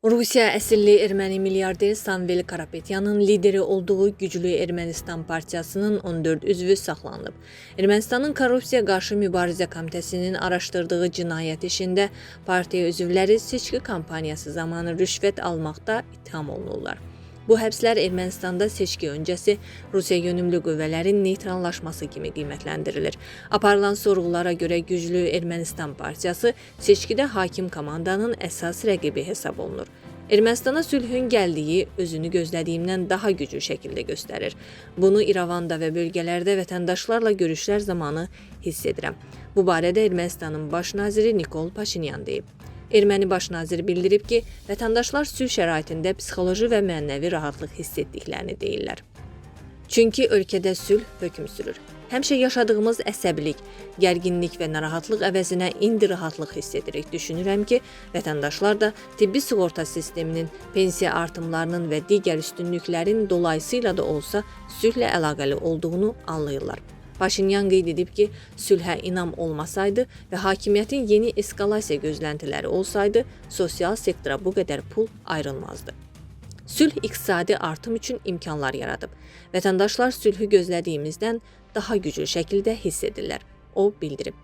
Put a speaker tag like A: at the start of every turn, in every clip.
A: Rusiya əsilli erməni milyarder Samvel Karapetyanın lideri olduğu Güclü Ermənistan partiyasının 14 üzvü saxlanılıb. Ermənistanın Korrupsiya qarşı mübarizə komitəsinin araşdırdığı cinayət işində partiya üzvləri seçki kampaniyası zamanı rüşvət almaqda ittiham olunurlar. Bu həbslər Ermənistanda seçki öncəsi Rusiya yönümlü qüvvələrin neytrallaşması kimi qiymətləndirilir. Aparılan sorğulara görə Güclü Ermənistan partiyası seçkidə hakim komandanın əsas rəqibi hesab olunur. Ermənistana sülhün gəldiyi özünü gözlədiyimdən daha güclü şəkildə göstərir. Bunu İrəvanda və bölgələrdə vətəndaşlarla görüşlər zamanı hiss edirəm. Bu barədə Ermənistanın baş naziri Nikol Paşinyan deyib. Erməni baş naziri bildirib ki, vətəndaşlar sülh şəraitində psixoloji və mənəvi rahatlıq hiss etdiklərini deyirlər. Çünki ölkədə sülh hökm sürür. Həmişə yaşadığımız əsəbilik, gərginlik və narahatlıq əvəzinə indi rahatlıq hiss edirik. Düşünürəm ki, vətəndaşlar da tibbi sığorta sisteminin, pensiya artımlarının və digər üstünlüklərin dolayısıyla da olsa sülhlə əlaqəli olduğunu anlayırlar. Paşinyan qeyd edib ki, sülhə inam olmasaydı və hakimiyyətin yeni eskalasiya gözləntiləri olsaydı, sosial sektora bu qədər pul ayrılmazdı. Sülh iqtisadi artım üçün imkanlar yaradıb. Vətəndaşlar sülhü gözlədiyimizdən daha güclü şəkildə hiss edirlər, o bildirib.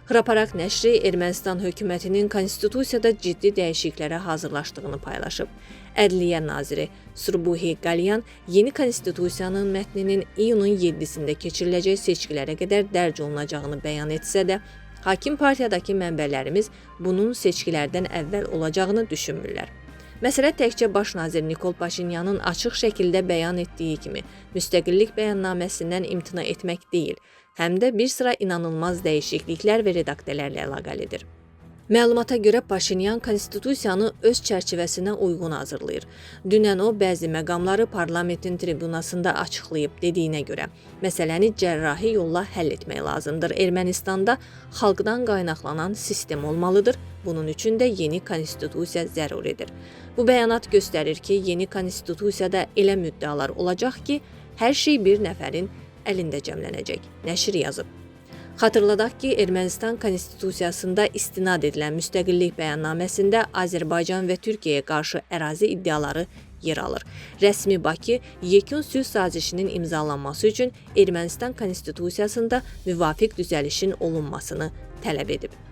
A: Hraparak nəşri Ermənistan hökumətinin konstitusiyada ciddi dəyişikliklərə hazırlaşdığını paylaşıb. Ədliyyə naziri Surbuhi Qalyan yeni konstitusiyanın mətninin iyunun 7-sində keçiriləcək seçkilərə qədər dərc olunacağını bəyan etsə də, hakim partiyadakı mənbələrimiz bunun seçkilərdən əvvəl olacağını düşünmürlər. Məsələ təkcə baş nazir Nikol Paşinyanın açıq şəkildə bəyan etdiyi kimi müstəqillik bəyannaməsindən imtina etmək deyil, həm də bir sıra inanılmaz dəyişikliklər və redaktələrlə əlaqəlidir. Məlumata görə Paşinyan konstitusiyanı öz çərçivəsinə uyğun hazırlayır. Dünən o bəzi məqamları parlamentin tribunasında açıqlayıb dediyinə görə, məsələni cərrahi yolla həll etmək lazımdır. Ermənistanda xalqdan qaynaqlanan sistem olmalıdır. Bunun üçün də yeni konstitusiya zəruridir. Bu bəyanat göstərir ki, yeni konstitusiyada elə müddəalar olacaq ki, hər şey bir nəfərin əlində cəmlənəcək. Nəşr yazıb. Xatırladaq ki, Ermənistan konstitusiyasında istinad edilən müstəqillik bəyannaməsində Azərbaycan və Türkiyəyə qarşı ərazi iddiaları yer alır. Rəsmi Bakı yekun sülh sazişinin imzalanması üçün Ermənistan konstitusiyasında müvafiq düzəlişin olunmasını tələb edib.